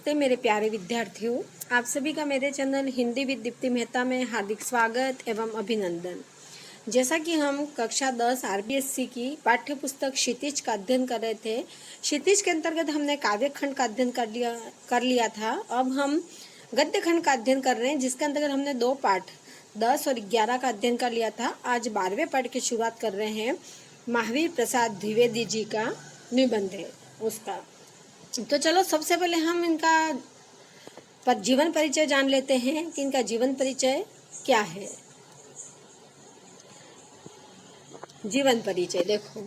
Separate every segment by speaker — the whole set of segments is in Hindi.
Speaker 1: नमस्ते मेरे प्यारे विद्यार्थियों, आप सभी का मेरे चैनल हिंदी विद दीप्ति मेहता में हार्दिक स्वागत एवं अभिनंदन। जैसा कि हम कक्षा 10 आरबीएससी की पाठ्य पुस्तक क्षितिज का अध्ययन कर रहे थे। क्षितिज के अंतर्गत हमने काव्य खंड का अध्ययन कर लिया था। अब हम गद्य खंड का अध्ययन कर रहे हैं, जिसके अंतर्गत हमने 2 पाठ 10 और 11 का अध्ययन कर लिया था। आज 12वें पाठ की शुरुआत कर रहे हैं। महावीर प्रसाद द्विवेदी जी का निबंध है उसका। तो चलो सबसे पहले हम इनका जीवन परिचय जान लेते हैं कि इनका जीवन परिचय क्या है। जीवन परिचय देखो,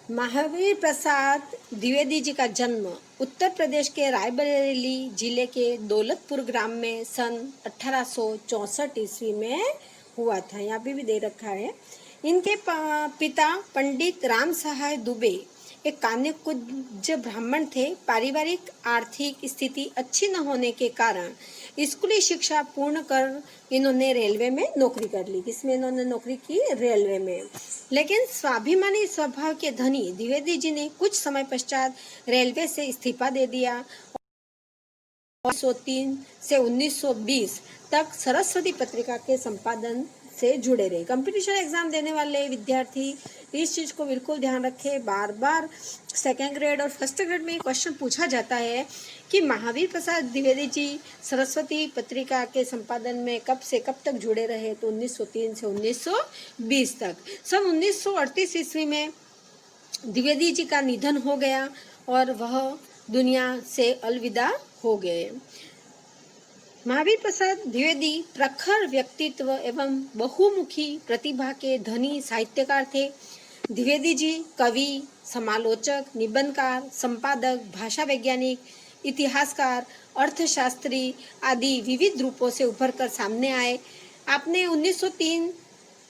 Speaker 1: महावीर प्रसाद द्विवेदी जी का जन्म उत्तर प्रदेश के रायबरेली जिले के दौलतपुर ग्राम में सन 1864 ईस्वी में हुआ था। यहाँ पे भी दे रखा है। इनके पिता पंडित राम सहाय दुबे एक कान्यकुब्ज ब्राह्मण थे। पारिवारिक आर्थिक स्थिति अच्छी न होने के कारण स्कूली शिक्षा पूर्ण कर इन्होंने रेलवे में नौकरी कर ली। किसमें इन्होंने नौकरी की? रेलवे में। लेकिन स्वाभिमानी स्वभाव के धनी द्विवेदी जी ने कुछ समय पश्चात रेलवे से इस्तीफा दे दिया। 1903 से 1920 तक सरस्वती पत्रिका के संपादन से जुड़े रहे। कंपटीशन एग्जाम देने वाले विद्यार्थी इस चीज को बिल्कुल ध्यान रखें। बार बार सेकेंड ग्रेड और फर्स्ट ग्रेड में क्वेश्चन पूछा जाता है कि महावीर प्रसाद द्विवेदी जी सरस्वती पत्रिका के संपादन में कब से कब तक जुड़े रहे। तो 1903 से 1920 तक। सन 1938 ईस्वी में द्विवेदी जी का निधन हो गया और वह दुनिया से अलविदा हो गए। महावीर प्रसाद द्विवेदी प्रखर व्यक्तित्व एवं बहुमुखी प्रतिभा के धनी साहित्यकार थे। द्विवेदी जी कवि, समालोचक, निबंधकार, संपादक, भाषा वैज्ञानिक, इतिहासकार, अर्थशास्त्री आदि विविध रूपों से उभरकर सामने आए। आपने 1903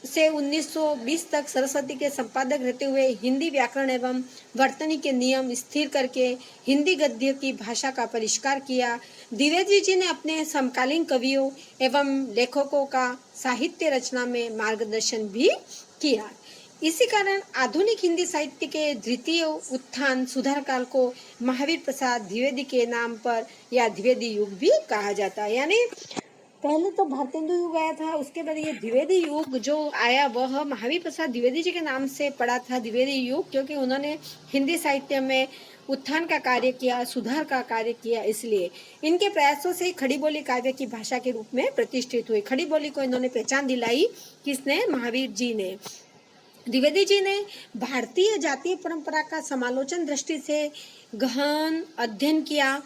Speaker 1: से 1920 तक सरस्वती के संपादक रहते हुए हिंदी व्याकरण एवं वर्तनी के नियम स्थिर करके हिंदी गद्य की भाषा का परिष्कार किया। द्विवेदी जी ने अपने समकालीन कवियों एवं लेखकों का साहित्य रचना में मार्गदर्शन भी किया। इसी कारण आधुनिक हिंदी साहित्य के द्वितीय उत्थान सुधार काल को महावीर प्रसाद द्विवेदी के नाम पर या द्विवेदी युग भी कहा जाता है। यानी पहले तो भारतेंदु युग आया था, उसके बाद ये द्विवेदी युग जो आया वह महावीर प्रसाद द्विवेदी जी के नाम से पड़ा था द्विवेदी युग, क्योंकि उन्होंने हिंदी साहित्य में उत्थान का कार्य किया, सुधार का कार्य किया। इसलिए इनके प्रयासों से खड़ी बोली काव्य की भाषा के रूप में प्रतिष्ठित हुई। खड़ी बोली को इन्होंने पहचान दिलाई। किसने? महावीर जी ने। द्विवेदी जी ने भारतीय जातीय परंपरा का समालोचन दृष्टि से गहन अध्ययन किया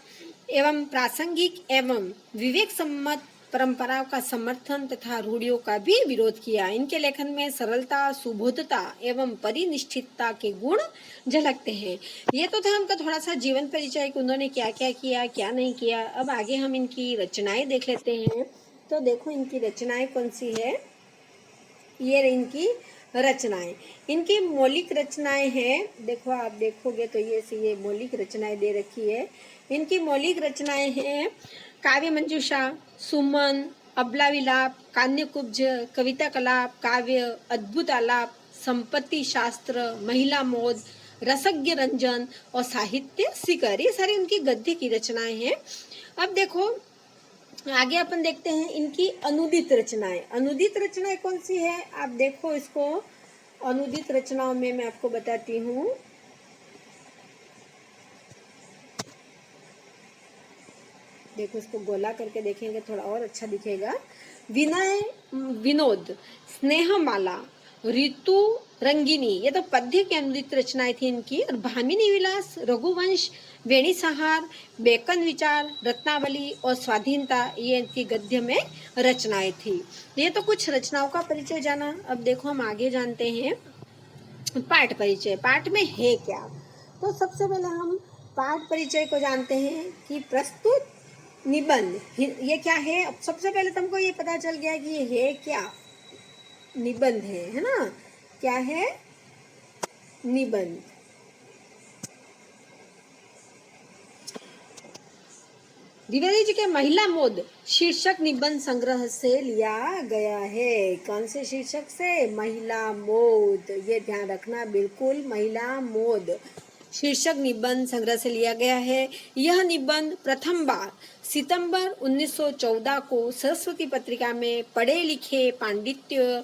Speaker 1: एवं प्रासंगिक एवं विवेक सम्मत परंपराओं का समर्थन तथा रूढ़ियों का भी विरोध किया। इनके लेखन में सरलता, सुबोधता एवं परिनिष्ठितता के गुण झलकते हैं। ये तो था उनका थोड़ा सा जीवन परिचय कि उन्होंने क्या क्या किया, क्या नहीं किया। अब आगे हम इनकी रचनाएं देख लेते हैं। तो देखो इनकी रचनाएं कौन सी है। ये इनकी रचनाएं, इनकी मौलिक रचनाएं हैं। देखो आप देखोगे तो ये मौलिक रचनाएं दे रखी है। इनकी मौलिक रचनाएं हैं काव्य मंजूषा, सुमन, अबला विलाप, कान्यकुब्ज, कविता कलाप, काव्य, अद्भुत आलाप, संपत्ति शास्त्र, महिला मोद, रसज्ञ रंजन और साहित्य शिखर। ये सारी उनकी गद्य की रचनाएं हैं। अब देखो आगे अपन देखते हैं इनकी अनुदित रचनाएं। अनुदित रचनाएं कौन सी है? आप देखो इसको। अनुदित रचनाओं में मैं आपको बताती हूँ। देखो इसको गोला करके देखेंगे थोड़ा और अच्छा दिखेगा। विनय विनोद, स्नेहमाला, ऋतु रंगिनी, ये तो पद्य की अनुदित रचनाएं थी इनकी। और भामिनी विलास, रघुवंश, वेणी सहार, बेकन विचार, रत्नावली और स्वाधीनता, ये इनकी गद्य में रचनाएं थी। ये तो कुछ रचनाओं का परिचय जाना। अब देखो हम आगे जानते हैं पाठ परिचय। पाठ में है क्या? तो सबसे पहले हम पाठ परिचय को जानते हैं कि प्रस्तुत निबंध ये क्या है। अब सबसे पहले तुमको ये पता चल गया कि ये है क्या? निबंध है ना? क्या है? निबंध। द्विवेदी जी के महिला मोद शीर्षक निबंध संग्रह से लिया गया है। कौन से शीर्षक से? महिला मोद। ये ध्यान रखना बिल्कुल, महिला मोद। शीर्षक निबंध संग्रह से लिया गया है। यह निबंध प्रथम बार सितंबर 1914 को सरस्वती पत्रिका में पढ़े लिखे पांडित्य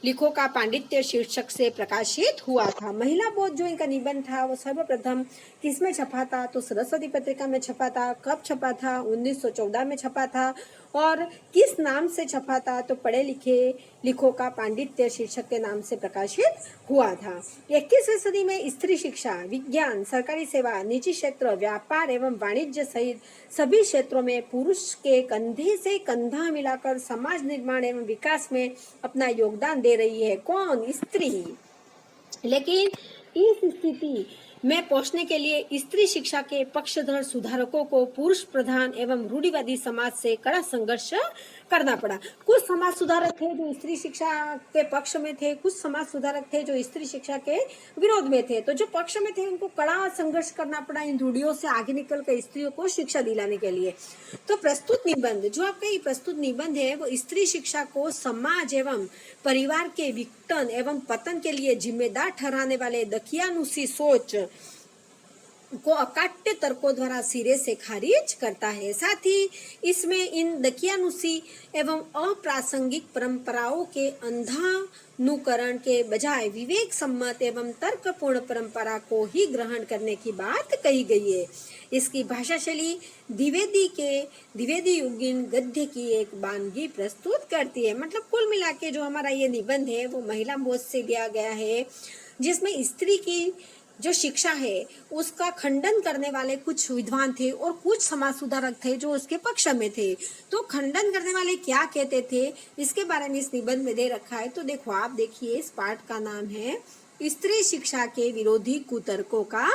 Speaker 1: लिखों का पांडित्य शीर्षक से प्रकाशित हुआ था। महिला बोध जो इनका निबंध था वो सर्वप्रथम किसमें छपा था? तो सरस्वती पत्रिका में छपा था। कब छपा था? 1914 में छपा था। और किस नाम से छपा था? तो पढ़े लिखे लिखों का पांडित्य शीर्षक के नाम से प्रकाशित हुआ था। 21वीं सदी में स्त्री शिक्षा, विज्ञान, सरकारी सेवा, निजी क्षेत्र, व्यापार एवं वाणिज्य सहित सभी क्षेत्रों में पुरुष के कंधे से कंधा मिलाकर समाज निर्माण एवं विकास में अपना योगदान दे रही है। कौन? स्त्री। लेकिन इस स्थिति में पहुंचने के लिए स्त्री शिक्षा के पक्षधर सुधारकों को पुरुष प्रधान एवं रूढ़िवादी समाज से कड़ा संघर्ष करना पड़ा। कुछ समाज सुधारक थे जो स्त्री शिक्षा के पक्ष में थे, कुछ समाज सुधारक थे जो स्त्री शिक्षा के विरोध में थे। तो जो पक्ष में थे उनको कड़ा संघर्ष करना पड़ा इन रूढ़ियों से आगे निकलकर स्त्रियों को शिक्षा दिलाने के लिए। तो प्रस्तुत निबंध जो आपका ये प्रस्तुत निबंध है वो स्त्री शिक्षा को समाज एवं परिवार के विघटन एवं पतन के लिए जिम्मेदार ठहराने वाले दकियानुसी सोच को अकाट्य तर्कों द्वारा सिरे से खारिज करता है। साथ ही इसमें इन दकियानुसी एवं अप्रासंगिक परंपराओं के अंधानुकरण के बजाय विवेक सम्मत एवं तर्कपूर्ण परंपरा को ही ग्रहण करने की बात कही गई है। इसकी भाषा शैली द्विवेदी युगीन गद्य की एक वानगी प्रस्तुत करती है। मतलब कुल मिला के जो हमारा ये निबंध है वो महिला बोध से लिया गया है, जिसमें स्त्री की जो शिक्षा है उसका खंडन करने वाले कुछ विद्वान थे और कुछ समाज सुधारक थे जो उसके पक्ष में थे। तो खंडन करने वाले क्या कहते थे इसके बारे में इस निबंध में दे रखा है। तो देखो, आप देखिए, इस पाठ का नाम है स्त्री शिक्षा के विरोधी कुतर्कों का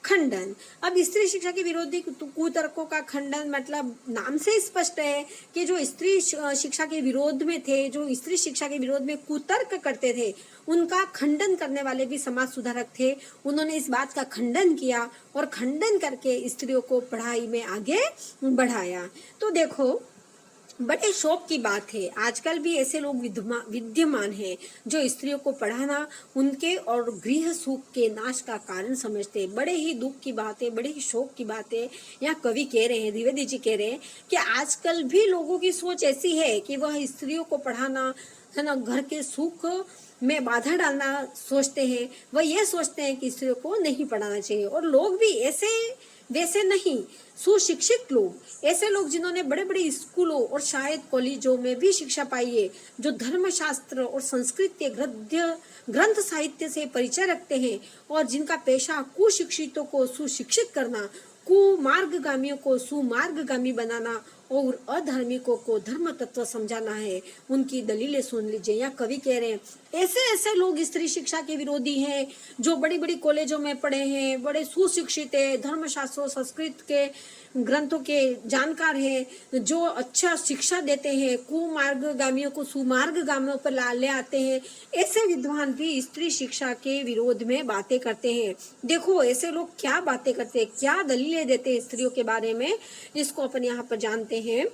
Speaker 1: खंडन। अब स्त्री शिक्षा के विरोधी कुतर्कों का खंडन मतलब नाम से स्पष्ट है कि जो स्त्री शिक्षा के विरोध में थे, जो स्त्री शिक्षा के विरोध में कुतर्क करते थे, उनका खंडन करने वाले भी समाज सुधारक थे। उन्होंने इस बात का खंडन किया और खंडन करके स्त्रियों को पढ़ाई में आगे बढ़ाया। तो देखो, बड़े शौक की बात है, आजकल भी ऐसे लोग विद्यमान हैं जो स्त्रियों को पढ़ाना उनके और गृह सुख के नाश का कारण समझते हैं। बड़े ही दुख की बात है, बड़े ही शौक की बात है। यहाँ कवि कह रहे हैं, द्विवेदी जी कह रहे हैं कि आजकल भी लोगों की सोच ऐसी है कि वह स्त्रियों को पढ़ाना है ना, घर के सुख में बाधा डालना सोचते हैं। वह ये सोचते हैं कि स्त्रियों को नहीं पढ़ाना चाहिए। और लोग भी ऐसे वैसे नहीं, सुशिक्षित लोग, ऐसे लोग जिन्होंने बड़े बड़े स्कूलों और शायद कॉलेजों में भी शिक्षा पाई है, जो धर्मशास्त्र और संस्कृत के ग्रंथ साहित्य से परिचय रखते हैं और जिनका पेशा कुशिक्षितों को सुशिक्षित करना, कुमार्गगामियों को सुमार्गगामी बनाना और अधार्मिकों को धर्म तत्व समझाना है, उनकी दलीलें सुन लीजिए। यहाँ कवि कह रहे हैं ऐसे ऐसे लोग स्त्री शिक्षा के विरोधी हैं जो बड़ी बड़ी कॉलेजों में पढ़े हैं, बड़े सुशिक्षित है, धर्मशास्त्रों संस्कृत के ग्रंथों के जानकार हैं, जो अच्छा शिक्षा देते हैं, कुमार्गगामियों को सुमार्गगामियों पर ले आते हैं। ऐसे विद्वान भी स्त्री शिक्षा के विरोध में बातें करते हैं। देखो, ऐसे लोग क्या बातें करते हैं, क्या दलीलें देते हैं स्त्रियों के बारे में, इसको अपन यहाँ पर जानते हैं।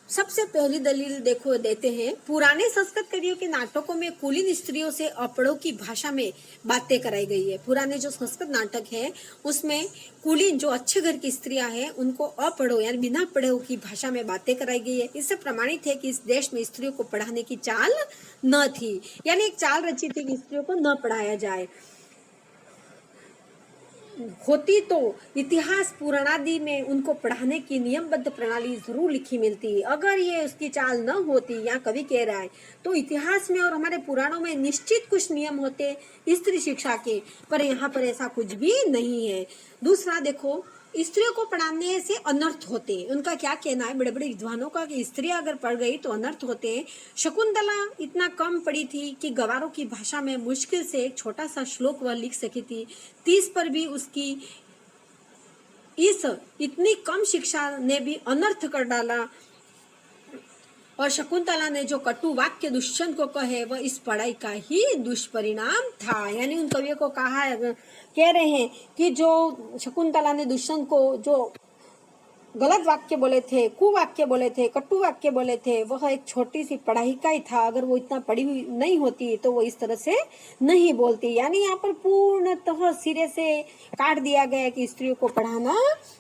Speaker 1: सबसे पहली दलील देखो देते हैं, पुराने संस्कृत कवियों के नाटकों में कुलीन स्त्रियों से अपढ़ों की भाषा में बातें कराई गई है। पुराने जो संस्कृत नाटक है उसमें कुलीन जो अच्छे घर की स्त्रियां हैं उनको अपढ़ो यानी बिना पढ़े की भाषा में बातें कराई गई है। इससे प्रमाणित है कि इस देश में स्त्रियों को पढ़ाने की चाल न थी, यानी एक चाल रची थी कि स्त्रियों को न पढ़ाया जाए। होती तो इतिहास पुराणादि में उनको पढ़ाने की नियमबद्ध प्रणाली जरूर लिखी मिलती। अगर ये उसकी चाल न होती, यहाँ कवि कह रहा है, तो इतिहास में और हमारे पुराणों में निश्चित कुछ नियम होते स्त्री शिक्षा के, पर यहाँ पर ऐसा कुछ भी नहीं है। दूसरा देखो, स्त्रियों को पढ़ाने से अनर्थ होते हैं। उनका क्या कहना है बड़े बड़े विद्वानों का कि स्त्री अगर पढ़ गई तो अनर्थ होते हैं। शकुंतला इतना कम पढ़ी थी कि गवारों की भाषा में मुश्किल से एक छोटा सा श्लोक वह लिख सकी थी। 30 पर भी उसकी इस इतनी कम शिक्षा ने भी अनर्थ कर डाला। और शकुंतला ने जो कटु वाक्य दुष्यंत को कहे वह इस पढ़ाई का ही दुष्परिणाम था। यानी उन कवियों को कहा, कह रहे हैं कि जो शकुंतला ने दुष्यंत को जो गलत वाक्य बोले थे, कुवाक्य बोले थे, कटु वाक्य बोले थे, वह एक छोटी सी पढ़ाई का ही था। अगर वो इतना पढ़ी हुई नहीं होती तो वो इस तरह से नहीं बोलती। यानी यहाँ पर पूर्णतः सिरे से काट दिया गया कि स्त्रियों को पढ़ाना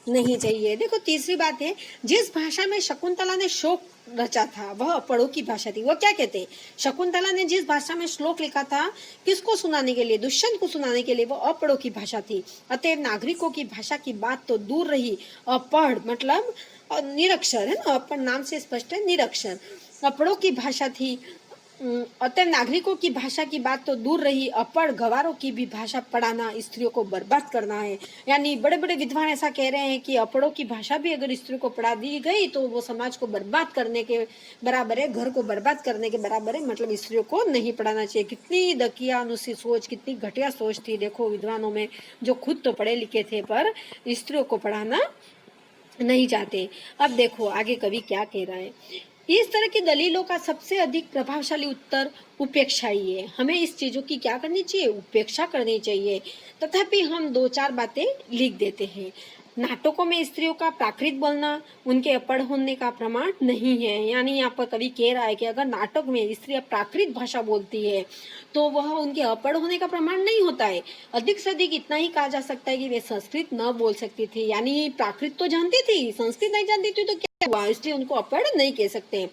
Speaker 1: नहीं चाहिए। देखो तीसरी बात है, जिस भाषा में शकुंतला ने शोक रचा था वह अपढ़ों की भाषा थी। वो क्या कहते हैं, शकुंतला ने जिस भाषा में श्लोक लिखा था किसको सुनाने के लिए, दुष्यंत को सुनाने के लिए, वो अपढ़ों की भाषा थी। अतएव नागरिकों की भाषा की बात तो दूर रही, अपढ़ मतलब निरक्षर है ना, अपढ़ नाम से स्पष्ट है निरक्षर, अपढ़ों की भाषा थी। अतः नागरिकों की भाषा की बात तो दूर रही, अपढ़ गवारों की भी भाषा पढ़ाना स्त्रियों को बर्बाद करना है। यानी बड़े बड़े विद्वान ऐसा कह रहे हैं कि अपढ़ों की भाषा भी अगर स्त्रियों को पढ़ा दी गई तो वो समाज को बर्बाद करने के बराबर है, घर को बर्बाद करने के बराबर है। मतलब स्त्रियों को नहीं पढ़ाना चाहिए। कितनी दकियानुसी सोच, कितनी घटिया सोच थी देखो विद्वानों में, जो खुद तो पढ़े लिखे थे पर स्त्रियों को पढ़ाना नहीं चाहते। अब देखो आगे कवि क्या कह रहा है। इस तरह की दलीलों का सबसे अधिक प्रभावशाली उत्तर उपेक्षा ही है। हमें इस चीजों की क्या करनी चाहिए, उपेक्षा करनी चाहिए। तथापि हम दो चार बातें लिख देते हैं। नाटकों में स्त्रियों का प्राकृत बोलना उनके अपढ़ होने का प्रमाण नहीं है। यानी यहाँ पर कवि कह रहा है कि अगर नाटक में स्त्रियां प्राकृत भाषा बोलती है तो वह उनके अपढ़ होने का प्रमाण नहीं होता है। अधिक से अधिक इतना ही कहा जा सकता है कि वे संस्कृत न बोल सकती थी। यानी प्राकृत तो जानती थी, संस्कृत नहीं जानती थी तो क्या हुआ, इसलिए उनको अपढ़ नहीं कह सकते।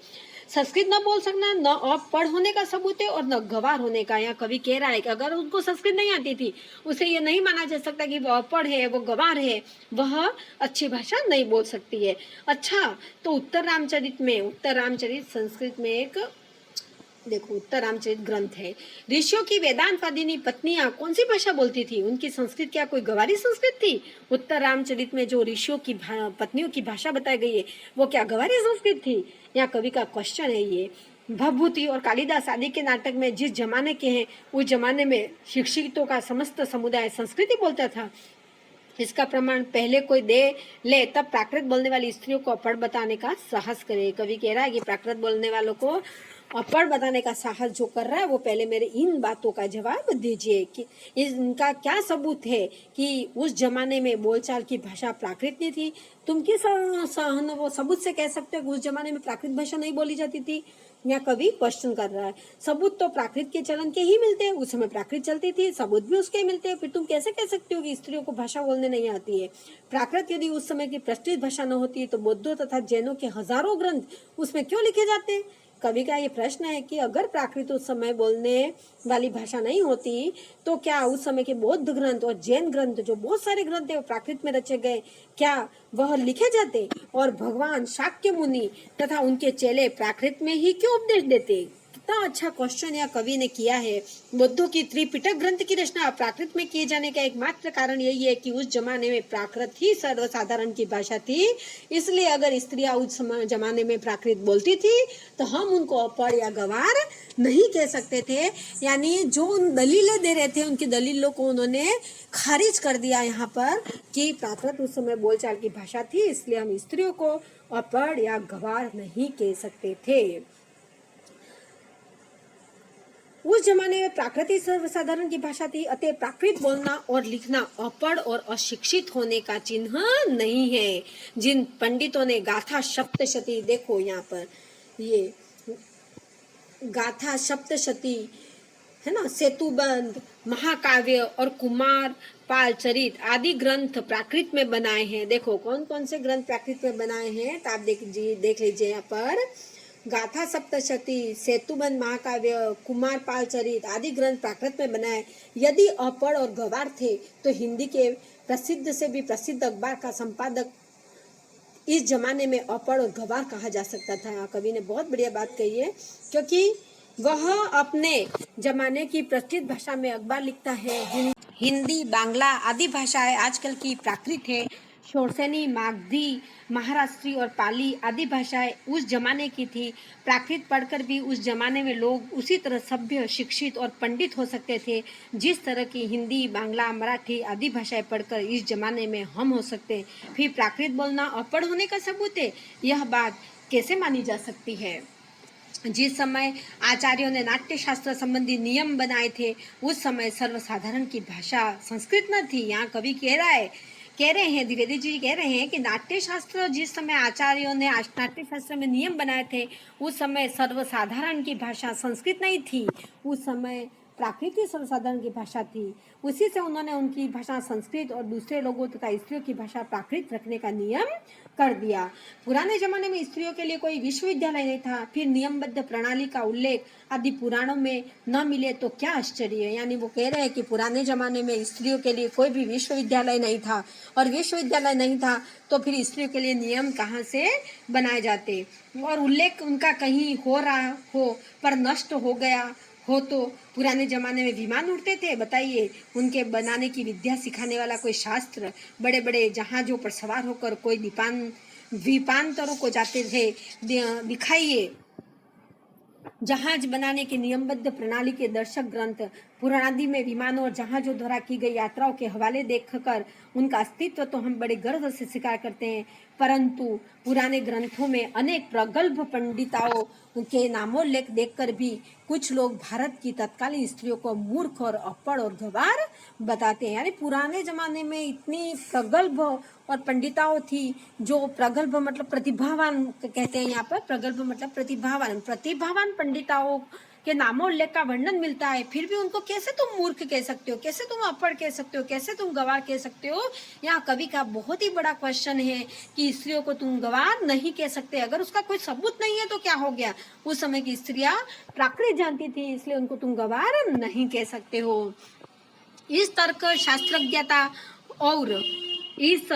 Speaker 1: संस्कृत न बोल सकना न अपढ़ होने का सबूत है और न गवार होने का। यहाँ कवि कह रहा है कि अगर उनको संस्कृत नहीं आती थी उसे ये नहीं माना जा सकता कि वो अपढ़ है, वो गवार है, वह अच्छी भाषा नहीं बोल सकती है। अच्छा, तो उत्तर रामचरित संस्कृत में एक देखो उत्तर रामचरित ग्रंथ है। ऋषियों की वेदांतवादिनी पत्नियां कौन सी भाषा बोलती थी, उनकी संस्कृत क्या कोई गवारी संस्कृत थी? उत्तर रामचरित में जो ऋषियों की पत्नियों की भाषा बताई गई है वो क्या गवारी संस्कृत थी? यहाँ कवि का क्वेश्चन है ये। भभूति और कालिदास आदि के नाटक में जिस जमाने के हैं उस जमाने में शिक्षितों का समस्त समुदाय संस्कृत बोलता था। इसका प्रमाण पहले कोई दे ले तब प्राकृत बोलने वाली स्त्रियों को अपढ़ बताने का साहस करे। कवि कह रहा है कि प्राकृत बोलने वालों को अपढ़ बताने का साहस जो कर रहा है वो पहले मेरे इन बातों का जवाब दीजिए कि इनका क्या सबूत है कि उस जमाने में बोलचाल की भाषा प्राकृत नहीं थी। तुम किस वो सबूत से कह सकते हो कि उस जमाने में प्राकृत भाषा नहीं बोली जाती थी? यहाँ कवि क्वेश्चन कर रहा है। सबूत तो प्राकृत के चलन के ही मिलते हैं, उस समय प्राकृत चलती थी, सबूत भी उसके मिलते हैं। फिर तुम कैसे कह सकते हो कि स्त्रियों को भाषा बोलने नहीं आती है? प्राकृत यदि उस समय की प्रचलित भाषा न होती तो बौद्धों तथा जैनों के हजारों ग्रंथ उसमें क्यों लिखे जाते? कवि का ये प्रश्न है कि अगर प्राकृत उस समय बोलने वाली भाषा नहीं होती तो क्या उस समय के बौद्ध ग्रंथ और जैन ग्रंथ जो बहुत सारे ग्रंथ है वो प्राकृत में रचे गए, क्या वह लिखे जाते? और भगवान शाक्य मुनि तथा उनके चेले प्राकृत में ही क्यों उपदेश देते? कितना अच्छा क्वेश्चन यह कवि ने किया है। बौद्धों की त्रिपिटक ग्रंथ की रचना प्राकृत में किए जाने का एकमात्र कारण यही है कि उस जमाने में प्राकृत ही सर्वसाधारण की भाषा थी। इसलिए अगर स्त्रियां उस जमाने में प्राकृत बोलती थी तो हम उनको अपढ़ या गवार नहीं कह सकते थे। यानी जो उन दलीलें दे रहे थे उनकी दलीलों को उन्होंने खारिज कर दिया यहाँ पर कि प्राकृत उस समय बोलचाल की भाषा थी, इसलिए हम स्त्रियों को अपढ़ या गवार नहीं कह सकते थे। उस जमाने में प्राकृतिक सर्वसाधारण की भाषा थी, अतः प्राकृत बोलना और लिखना अपढ़ और अशिक्षित होने का चिन्ह नहीं है। जिन पंडितों ने गाथा सप्तशती, देखो यहाँ पर ये गाथा सप्तशती है ना, सेतुबंध, महाकाव्य और कुमार पाल चरित आदि ग्रंथ प्राकृत में बनाए हैं। देखो कौन कौन से ग्रंथ प्राकृत में बनाए हैं तो आप देख लीजिए यहाँ पर गाथा सप्तशती, सेतुबंध, महाकाव्य, कुमार पाल चरित आदि ग्रंथ प्राकृत में बनाए। यदि अपढ़ और गवार थे तो हिंदी के प्रसिद्ध से भी प्रसिद्ध अखबार का संपादक इस जमाने में अपढ़ और गवार कहा जा सकता था। कवि ने बहुत बढ़िया बात कही है, क्योंकि वह अपने जमाने की प्रचलित भाषा में अखबार लिखता है। हिंदी, बांग्ला आदि भाषाएं आजकल की प्राकृत है। शोरसेनी, मागधी, महाराष्ट्री और पाली आदि भाषाएं उस जमाने की थी। प्राकृत पढ़कर भी उस जमाने में लोग उसी तरह सभ्य, शिक्षित और पंडित हो सकते थे जिस तरह की हिंदी, बांग्ला, मराठी आदि भाषाएं पढ़कर इस जमाने में हम हो सकते हैं। फिर प्राकृत बोलना अपढ़ होने का सबूत है, यह बात कैसे मानी जा सकती है? जिस समय आचार्यों ने नाट्य शास्त्र संबंधी नियम बनाए थे उस समय सर्वसाधारण की भाषा संस्कृत न थी। यहाँ कवि कह रहा है कह रहे हैं, द्विवेदी जी कह रहे हैं कि नाट्य शास्त्र जिस समय आचार्यों ने नाट्य शास्त्र में नियम बनाए थे, उस समय सर्वसाधारण की भाषा संस्कृत नहीं थी, उस समय प्राकृतिक सर्वसाधारण की भाषा थी। उसी से उन्होंने उनकी भाषा संस्कृत और दूसरे लोगों तथा स्त्रियों की भाषा प्राकृत रखने का नियम कर दिया। पुराने जमाने में स्त्रियों के लिए कोई विश्वविद्यालय नहीं था, फिर नियमबद्ध प्रणाली का उल्लेख आदि पुराणों में न मिले तो क्या आश्चर्य है। यानी वो कह रहे हैं कि पुराने जमाने में स्त्रियों के लिए कोई भी विश्वविद्यालय नहीं था, और विश्वविद्यालय नहीं था तो फिर स्त्रियों के लिए नियम कहाँ से बनाए जाते, और उल्लेख उनका कहीं हो रहा हो पर नष्ट हो गया हो तो पुराने जमाने में विमान उड़ते थे, बताइए उनके बनाने की विद्या सिखाने वाला कोई शास्त्र, बड़े बड़े जहाजों पर सवार होकर कोई द्वीपांतरों को जाते थे, दिखाइए जहाज बनाने के नियमबद्ध प्रणाली के दर्शक ग्रंथ, पुराणादि में विमानों और जहाजों द्वारा की गई यात्राओं के हवाले देखकर उनका अस्तित्व तो हम बड़े गर्व से स्वीकार करते हैं, परंतु पुराने ग्रंथों में अनेक प्रगल्भ पंडिताओं के नामोल्लेख देखकर भी कुछ लोग भारत की तत्कालीन स्त्रियों को मूर्ख और अपढ़ और गंवार बताते हैं। यानी पुराने जमाने में इतनी प्रगल्भ और पंडिताओं थी, जो प्रगल्भ मतलब प्रतिभावान कहते हैं, यहाँ पर प्रगल्भ मतलब प्रतिभावान पंडिताओं के नामोल्लेख का वर्णन मिलता है, फिर भी उनको कैसे तुम मूर्ख कह सकते हो, कैसे तुम अपढ़ कह सकते हो, कैसे तुम गंवार कह सकते हो। यहाँ कवि का बहुत ही बड़ा क्वेश्चन है कि स्त्रियों को तुम गंवार नहीं कह सकते। अगर उसका कोई सबूत नहीं है तो क्या हो गया, उस समय की स्त्रियां प्राकृत जानती थी, इसलिए उनको तुम गंवार नहीं कह सकते हो। इस तर्क शास्त्रज्ञता और इस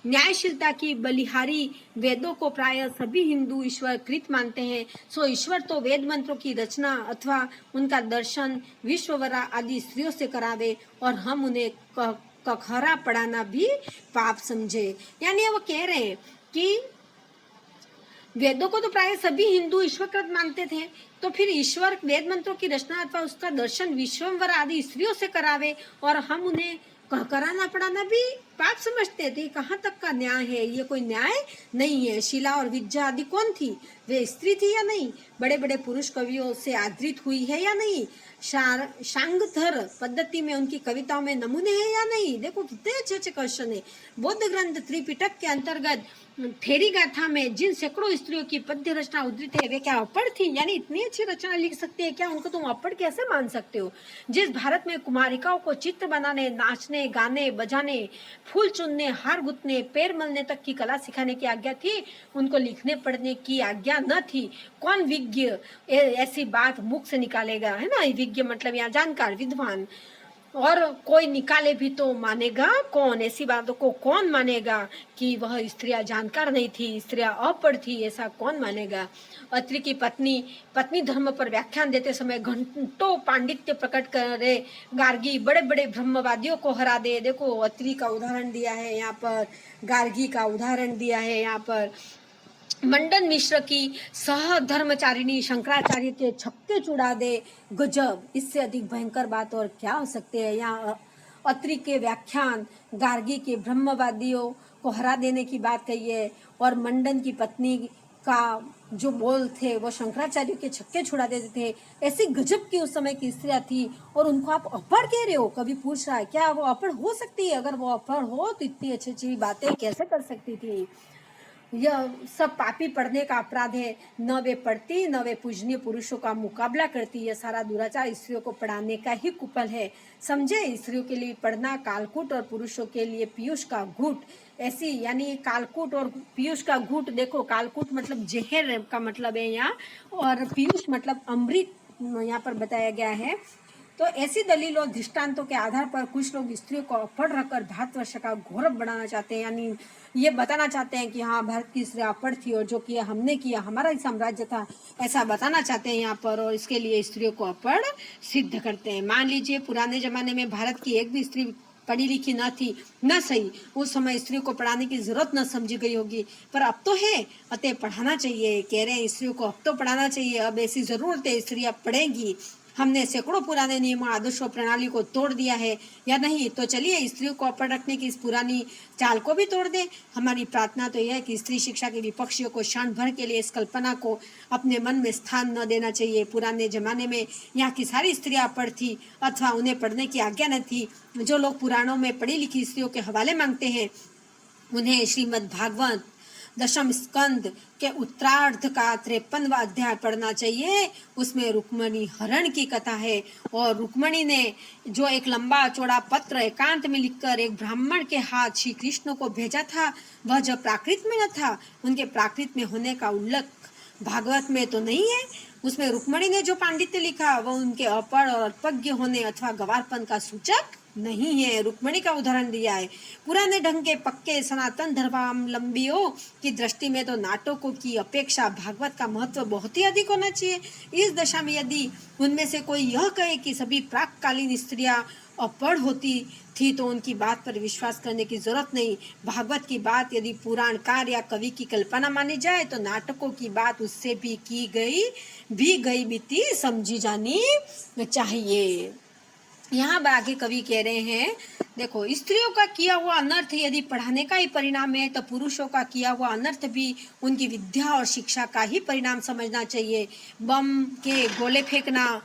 Speaker 1: न्यायशीलता की बलिहारी वेदों को प्राय सभी हिंदू ईश्वर कृत मानते हैं। सो ईश्वर तो वेद मंत्रों की रचना अथवा उनका दर्शन विश्ववरा आदि स्त्रियों से करावे और हम उन्हें कखरा पढ़ाना भी पाप समझे। यानी वो कह रहे हैं कि वेदों को तो प्राय सभी हिंदू ईश्वरकृत मानते थे, तो फिर ईश्वर वेद मंत्रों की रचना अथवा उसका दर्शन विश्वम्भर आदि स्त्रियों से करावे और हम उन्हें कराना पढ़ाना भी पाप समझते थे। कहाँ तक का न्याय है, ये कोई न्याय नहीं है। शीला और विद्या आदि कौन थी, वे स्त्री थी या नहीं, बड़े बड़े पुरुष कवियों से आदृत हुई है या नहीं, शांगधर पद्धति में उनकी कविताओं में नमूने हैं या नहीं। देखो कितने अच्छे अच्छे क्वेश्चन है। बौद्ध ग्रंथ त्रिपिटक के अंतर्गत थेरी गाथा में जिन सैकड़ों स्त्रियों की पद्य रचना उद्धृत है, वे क्या अपढ़ थी, यानी इतनी अच्छी रचना लिख सकती है क्या, उनको तुम अपढ़ कैसे मान सकते हो। जिस भारत में कुमारिकाओं को चित्र बनाने, नाचने, गाने बजाने, फूल चुनने, हार गुथने, पैर मलने तक की कला सिखाने की आज्ञा थी, उनको लिखने पढ़ने की आज्ञा न थी। कौन विज्ञ ऐसी बात मुख से निकालेगा, है ना। विज्ञ मतलब यहाँ जानकार, विद्वान, और कोई निकाले भी तो मानेगा कौन, ऐसी बातों को कौन मानेगा कि वह स्त्रियां जानकार नहीं थी, स्त्रियां अपढ़ थी, ऐसा कौन मानेगा। अत्रि की पत्नी धर्म पर व्याख्यान देते समय घंटों पांडित्य प्रकट करे गार्गी बड़े बड़े ब्रह्मवादियों को हरा दे। देखो अत्रि का उदाहरण दिया है यहाँ पर, गार्गी का उदाहरण दिया है यहाँ पर। मंडन मिश्र की सहधर्मचारिणी शंकराचार्य के छक्के चुड़ा दे, गजब, इससे अधिक भयंकर बात और क्या हो सकते हैं। यहाँ अत्रि के व्याख्यान, गार्गी के ब्रह्मवादियों को हरा देने की बात कही है, और मंडन की पत्नी का जो बोल थे वो शंकराचार्य के छक्के छुड़ा देते थे। ऐसी गजब की उस समय की स्त्रियां थी और उनको आप अपढ़ कह रहे हो। कभी पूछ रहा है क्या वो अपढ़ हो सकती है, अगर वो अपढ़ हो तो इतनी अच्छी अच्छी बातें कैसे कर सकती थी। यह सब पापी पढ़ने का अपराध है, न वे पढ़ती न वे पूजनीय पुरुषों का मुकाबला करती। यह सारा दुराचार स्त्रियों को पढ़ाने का ही कुपल है, समझे। स्त्रियों के लिए पढ़ना कालकूट और पुरुषों के लिए पीयूष का घूट, ऐसी यानी कालकूट और पीयूष का घूट। देखो कालकूट मतलब जहर का मतलब है यहाँ, और पीयूष मतलब अमृत यहाँ पर बताया गया है। तो ऐसी दलील और दृष्टांतों के आधार पर कुछ लोग स्त्रियों को अपढ़ रखकर भारतवर्ष का गौरव बढ़ाना चाहते हैं, यानी ये बताना चाहते हैं कि हाँ भारत की स्त्रियां अपढ़ थी और जो किया हमने किया, हमारा ही साम्राज्य था, ऐसा बताना चाहते हैं यहाँ पर, और इसके लिए स्त्रियों को अपढ़ सिद्ध करते हैं। मान लीजिए पुराने जमाने में भारत की एक भी स्त्री पढ़ी लिखी न थी, न सही, उस समय स्त्रियों को पढ़ाने की जरूरत न समझी गई होगी, पर अब तो है, अतः पढ़ाना चाहिए। कह रहे हैं स्त्रियों को अब तो पढ़ाना चाहिए, अब ऐसी जरूरत है, स्त्रियां पढ़ेंगी। हमने सैकड़ों पुराने नियमों, आदर्शों, प्रणाली को तोड़ दिया है या नहीं, तो चलिए स्त्रियों को अपर रखने की इस पुरानी चाल को भी तोड़ दें। हमारी प्रार्थना तो यह है कि स्त्री शिक्षा के विपक्षियों को क्षण भर के लिए इस कल्पना को अपने मन में स्थान न देना चाहिए। पुराने जमाने में यहाँ की सारी स्त्रियां अपर थी अथवा उन्हें पढ़ने की आज्ञा न थी। जो लोग पुराणों में पढ़ी लिखी स्त्रियों के हवाले मांगते हैं, उन्हें श्रीमद् भागवत दशम स्कंद के उत्तरार्ध का 53वां अध्याय पढ़ना चाहिए। उसमें रुक्मणी हरण की कथा है और रुक्मणी ने जो एक लंबा चौड़ा पत्र एकांत में लिखकर एक ब्राह्मण के हाथ श्री कृष्ण को भेजा था, वह जब प्राकृत में न था, उनके प्राकृत में होने का उल्लेख भागवत में तो नहीं है। उसमें रुक्मणी ने जो पांडित्य लिखा वह उनके अपढ़ और अल्पज्ञ होने अथवा गवारपन का सूचक नहीं है। रुक्मणी का उदाहरण दिया है। पुराने ढंग के पक्के सनातन धर्मावलंबियों की दृष्टि में तो नाटकों की अपेक्षा भागवत का महत्व बहुत ही अधिक होना चाहिए। इस दशा में यदि उनमें से कोई यह कहे कि सभी प्राककालीन स्त्रियां अपढ़ होती थी तो उनकी बात पर विश्वास करने की जरूरत नहीं। भागवत की बात यदि पुराणकार या कवि की कल्पना मानी जाए तो नाटकों की बात उससे भी गई बीती समझी जानी चाहिए। यहाँ आगे कवि कह रहे हैं, देखो, स्त्रियों का किया हुआ अनर्थ यदि पढ़ाने का ही परिणाम है तो पुरुषों का किया हुआ अनर्थ भी उनकी विद्या और शिक्षा का ही परिणाम समझना चाहिए। बम के गोले फेंकना,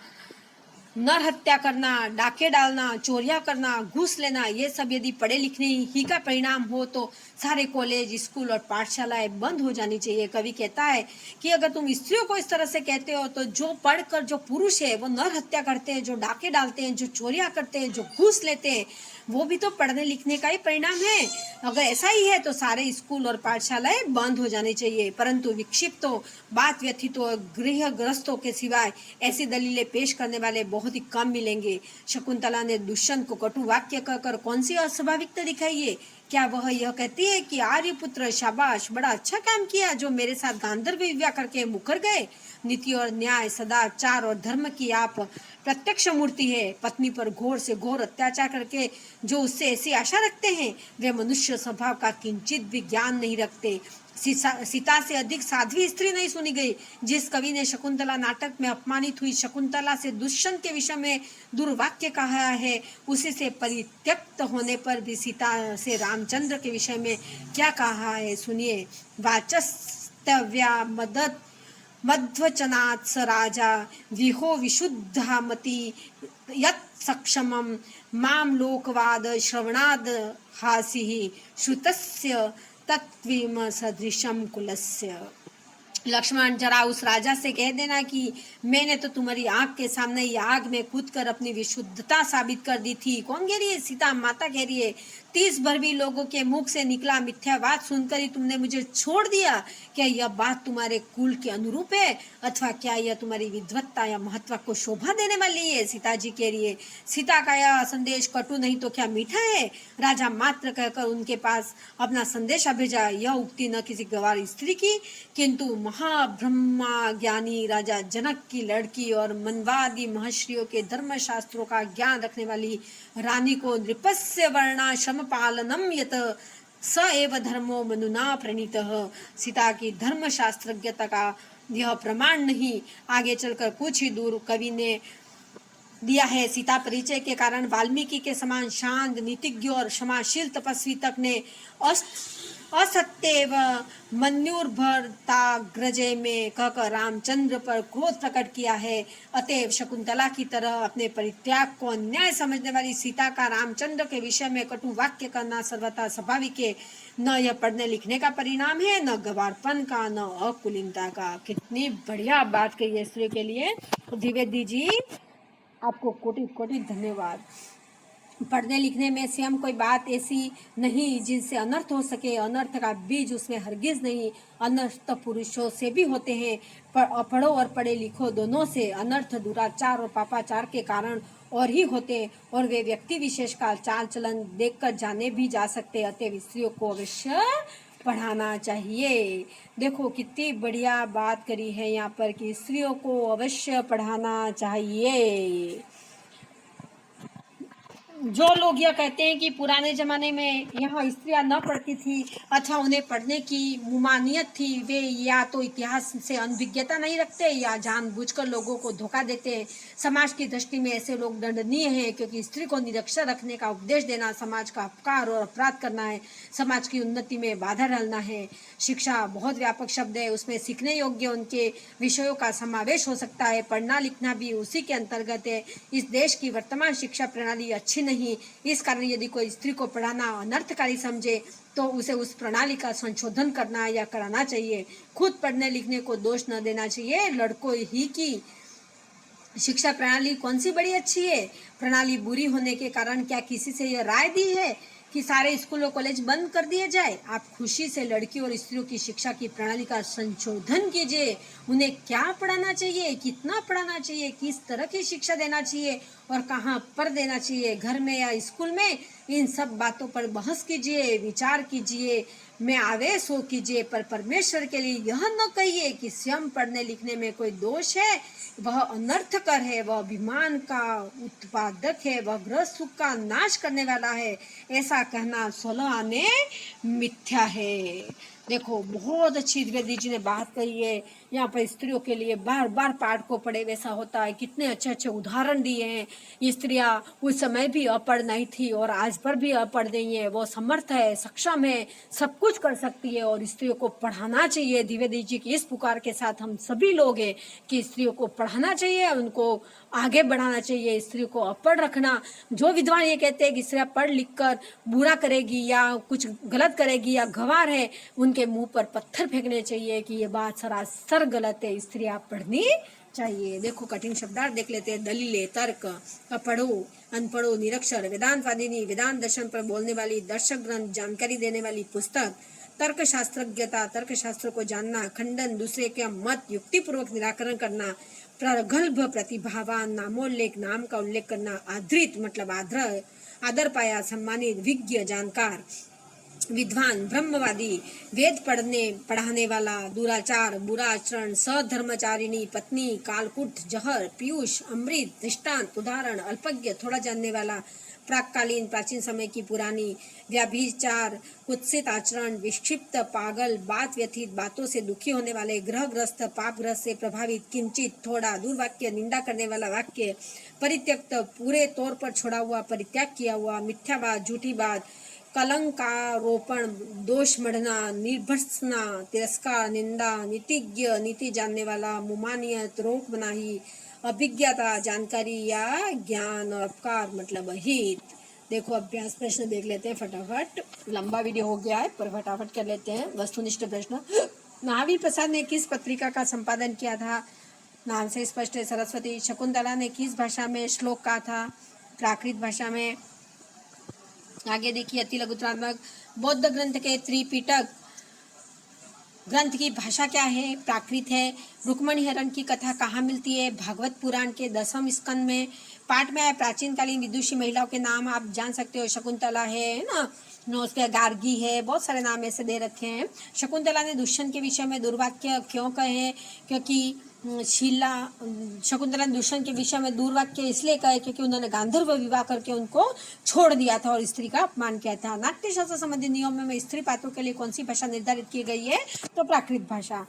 Speaker 1: नर हत्या करना, डाके डालना, चोरियां करना, घूस लेना, ये सब यदि पढ़े लिखने ही का परिणाम हो तो सारे कॉलेज, स्कूल और पाठशालाएं बंद हो जानी चाहिए। कवि कहता है कि अगर तुम स्त्रियों को इस तरह से कहते हो तो जो पढ़कर जो पुरुष है वो नर हत्या करते हैं, जो डाके डालते हैं, जो चोरियां करते हैं, जो घूस लेते हैं, वो भी तो पढ़ने लिखने का ही परिणाम है। अगर ऐसा ही है तो सारे स्कूल और पाठशालाएं बंद हो जानी चाहिए। परंतु विक्षिप्तों, बात व्यथितों और गृहग्रस्तों के सिवाय ऐसी दलीलें पेश करने वाले बहुत ही कम मिलेंगे। शकुंतला ने दुष्यंत को कटु वाक्य कहकर कौन सी अस्वाभाविकता दिखाई है? क्या वह यह कहती है कि आर्यपुत्र शाबाश, बड़ा अच्छा काम किया जो मेरे साथ गांधर्व विवाह करके मुकर गए? नीति और न्याय, सदाचार और धर्म की आप प्रत्यक्ष मूर्ति है। पत्नी पर घोर से घोर अत्याचार करके जो उससे ऐसी आशा रखते हैं वे मनुष्य स्वभाव का किंचित भी ज्ञान नहीं रखते। सीता से अधिक साध्वी स्त्री नहीं सुनी गई। जिस कवि ने शकुंतला नाटक में अपमानित हुई शकुंतला से दुष्यंत के विषय में दुर्वाक्य कहा है, उसी से परित्यक्त होने पर भी सीता से रामचंद्र के विषय में क्या कहा है, सुनिए। वाचस्तव्या मध्वचनात् स राजा विहो विशुद्धामति यत् सक्षमं माम लोकवाद श्रवणाद हासिः श्रुतस्य तत्वीम सदृशम कुलस्य। लक्ष्मण, जरा उस राजा से कह देना कि मैंने तो तुम्हारी आंख के सामने ही आग में कूदकर अपनी विशुद्धता साबित कर दी थी। कौन कह रही है? सीता माता कह रही है। 30 भर लोगों के मुख से निकला मिथ्यावाद सुनकर ही तुमने मुझे छोड़ दिया। क्या यह बात तुम्हारे कुल के अनुरूप है अथवा क्या यह तुम्हारी विद्वत्ता या महत्व को शोभा देने वाली है? सीता जी कह रही है। सीता का यह संदेश कटु नहीं तो क्या मीठा है? राजा मात्र कहकर उनके पास अपना संदेशा भेजा। यह उक्ति न किसी गवार स्त्री की किंतु महाब्रह्मा ज्ञानी राजा जनक की लड़की और मनवादी महर्षियों के धर्मशास्त्रों का ज्ञान रखने वाली रानी को नृपस्य वर्णाश्रम पालनम यत स एव धर्मो मनुना प्रणीतः। सीता की धर्मशास्त्रज्ञता का यह प्रमाण नहीं, आगे चलकर कुछ ही दूर कवि ने दिया है। सीता परिचय के कारण वाल्मीकि के समान शांत, नीतिज्ञ और क्षमाशील तपस्वी तक ने असत्य व मन्युर्भरताग्रजे में कहकर रामचंद्र पर क्रोध प्रकट किया है। अतएव शकुंतला की तरह अपने परित्याग को अन्याय समझने वाली सीता का रामचंद्र के विषय में कटु वाक्य करना सर्वथा स्वाभाविक है। न यह पढ़ने लिखने का परिणाम है, न गवारपन का, न अकुलीनता का। कितनी बढ़िया बात कही है स्त्री के लिए। द्विवेदी जी, आपको कोटि कोटि धन्यवाद। पढ़ने लिखने में स्वयं कोई बात ऐसी नहीं जिनसे अनर्थ हो सके। अनर्थ का बीज उसमें हरगिज नहीं। अनर्थ पुरुषों से भी होते हैं, पढ़ो और पढ़े लिखो दोनों से। अनर्थ दुराचार और पापाचार के कारण और ही होते हैं और वे व्यक्ति विशेष का चाल चलन देखकर जाने भी जा सकते। अतः स्त्रियों को अवश्य पढ़ाना चाहिए। देखो कितनी बढ़िया बात करी है यहाँ पर कि स्त्रियों को अवश्य पढ़ाना चाहिए। जो लोग यह कहते हैं कि पुराने ज़माने में यहाँ स्त्रियाँ न पढ़ती थी, अच्छा उन्हें पढ़ने की ममानियत थी, वे या तो इतिहास से अनभिज्ञता नहीं रखते या जानबूझकर लोगों को धोखा देते। समाज की दृष्टि में ऐसे लोग दंडनीय हैं, क्योंकि स्त्री को निरक्षर रखने का उपदेश देना समाज का अपकार और अपराध करना है, समाज की उन्नति में बाधा डालना है। शिक्षा बहुत व्यापक शब्द है, उसमें सीखने योग्य उनके विषयों का समावेश हो सकता है। पढ़ना लिखना भी उसी के अंतर्गत है। इस देश की वर्तमान शिक्षा प्रणाली अच्छी नहीं, इस कारण यदि कोई स्त्री को पढ़ाना अनर्थकारी समझे तो उसे उस प्रणाली का संशोधन करना या कराना चाहिए। खुद पढ़ने लिखने को दोष न देना चाहिए। लड़कों ही की शिक्षा प्रणाली कौन सी बड़ी अच्छी है? प्रणाली बुरी होने के कारण क्या किसी से यह राय दी है कि सारे स्कूल और कॉलेज बंद कर दिए जाए? आप खुशी से लड़कियों और स्त्रियों की शिक्षा की प्रणाली का संशोधन कीजिए। उन्हें क्या पढ़ाना चाहिए, कितना पढ़ाना चाहिए, किस तरह की शिक्षा देना चाहिए और कहाँ पर देना चाहिए, घर में या स्कूल में, इन सब बातों पर बहस कीजिए, विचार कीजिए, में आवेश हो कीजिए। पर परमेश्वर के लिए यह न कहिए कि स्वयं पढ़ने लिखने में कोई दोष है, वह अनर्थकर है, वह अभिमान का उत्पादक है, वह गृह सुख का नाश करने वाला है। ऐसा कहना स्वतः ने मिथ्या है। देखो बहुत अच्छी द्विवेदी जी ने बात कही है। यहाँ पर स्त्रियों के लिए बार बार पाठ को पढ़े वैसा होता है। कितने अच्छे अच्छे उदाहरण दिए हैं। ये स्त्रियाँ उस समय भी अपढ़ नहीं थी और आज पर भी अपढ़ नहीं है। वो समर्थ है, सक्षम है, सब कुछ कर सकती है और स्त्रियों को पढ़ाना चाहिए। द्विवेदी जी की इस पुकार के साथ हम सभी लोग हैं कि स्त्रियों को पढ़ाना चाहिए, उनको आगे बढ़ाना चाहिए। स्त्रियों को अपढ़ रखना, जो विद्वान ये कहते हैं कि स्त्रियाँ पढ़ लिख कर बुरा करेगी या कुछ गलत करेगी या गंवार है, उनके मुंह पर पत्थर फेंकने चाहिए कि ये बात सरासर गलत है। स्त्रियाँ पढ़नी चाहिए। देखो कठिन शब्दार्थ देख लेते हैं। दलीलें, तर्क, अपढ़ो, अनपढ़ो, निरक्षर, वेदांतवादिनी, वेदांत दर्शन पर बोलने वाली, दर्शक ग्रंथ, जानकारी देने वाली पुस्तक, तर्कशास्त्रज्ञता, तर्कशास्त्र को जानना, खंडन, दूसरे के मत युक्तिपूर्वक निराकरण करना, प्रगल्भ, प्रतिभावान, नामोल्लेख, नाम का उल्लेख करना, आदृत मतलब आदर पाया, सम्मानित, विज्ञ, जानकार, विद्वान, ब्रह्मवादी, वेद पढ़ाने वाला, दुराचार, बुरा आचरण, सधर्मचारिणी, पत्नी, कालकुट, जहर, पीयूष, अमृत, दृष्टांत, उदाहरण, अल्पज्ञ, थोड़ा जानने वाला, प्राक्कालीन, प्राचीन समय की पुरानी, व्याभिचार, कुत्सित आचरण, विक्षिप्त, पागल, बात व्यथित, बातों से दुखी होने वाले, ग्रहग्रस्त, पापग्रस्त से प्रभावित, किंचित, थोड़ा, दुर्वाक्य, निंदा करने वाला वाक्य, परित्यक्त, पूरे तौर पर छोड़ा हुआ, परित्याग किया हुआ, मिथ्यावाद, झूठी बात, कलंकारोपण, दोष मढ़ना, निर्भर्सना, तिरस्कार, निंदा, नीतिज्ञ, नीति जानने वाला, मुमानियत, रोक मनाही, अभिज्ञता, जानकारी या ज्ञान, और अपकार मतलब हित। देखो अभ्यास प्रश्न देख लेते हैं फटाफट। लंबा वीडियो हो गया है पर फटाफट कर लेते हैं। वस्तुनिष्ठ प्रश्न। महावीर प्रसाद ने किस पत्रिका का संपादन किया था? नाम से स्पष्ट है, सरस्वती। शकुंतला ने किस भाषा में श्लोक कहा था? प्राकृत भाषा में। आगे देखिए अति लघुत्रात्मक। बौद्ध ग्रंथ के त्रिपिटक ग्रंथ की भाषा क्या है? प्राकृत है। रुक्मणी हरण की कथा कहाँ मिलती है? भागवत पुराण के 10वें स्कंद में। पाठ में आए प्राचीन कालीन विदुषी महिलाओं के नाम आप जान सकते हो। शकुंतला है ना, उसके गार्गी है, बहुत सारे नाम ऐसे दे रखे हैं। शकुंतला ने दुष्यंत के विषय में दुर्वाक्य क्यों कहे? क्योंकि शकुंतला ने दुष्यंत के विषय में दुर्वाक्य इसलिए कहे क्योंकि उन्होंने गांधर्व विवाह करके उनको छोड़ दिया था और स्त्री का अपमान किया था। नाट्यशास्त्र संबंधी नियमों में स्त्री पात्रों के लिए कौन सी भाषा निर्धारित की गई है? तो प्राकृत भाषा।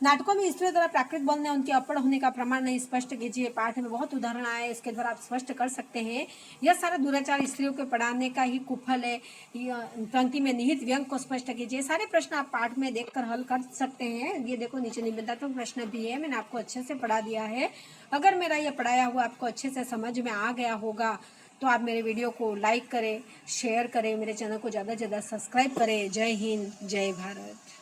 Speaker 1: नाटकों में स्त्रियों द्वारा प्राकृत बोलने उनके अपढ़ होने का प्रमाण नहीं स्पष्ट कीजिए। पाठ में बहुत उदाहरण आए, इसके द्वारा आप स्पष्ट कर सकते हैं। यह सारा दुराचार स्त्रियों के पढ़ाने का ही कुफल है। पंक्ति में निहित व्यंग को स्पष्ट कीजिए। सारे प्रश्न आप पाठ में देखकर हल कर सकते हैं। ये देखो नीचे निबंधात्मक प्रश्न भी है, मैंने आपको अच्छे से पढ़ा दिया है। अगर मेरा यह पढ़ाया हुआ आपको अच्छे से समझ में आ गया होगा तो आप मेरे वीडियो को लाइक करें, शेयर करें, मेरे चैनल को ज़्यादा से ज़्यादा सब्सक्राइब करें। जय हिंद, जय भारत।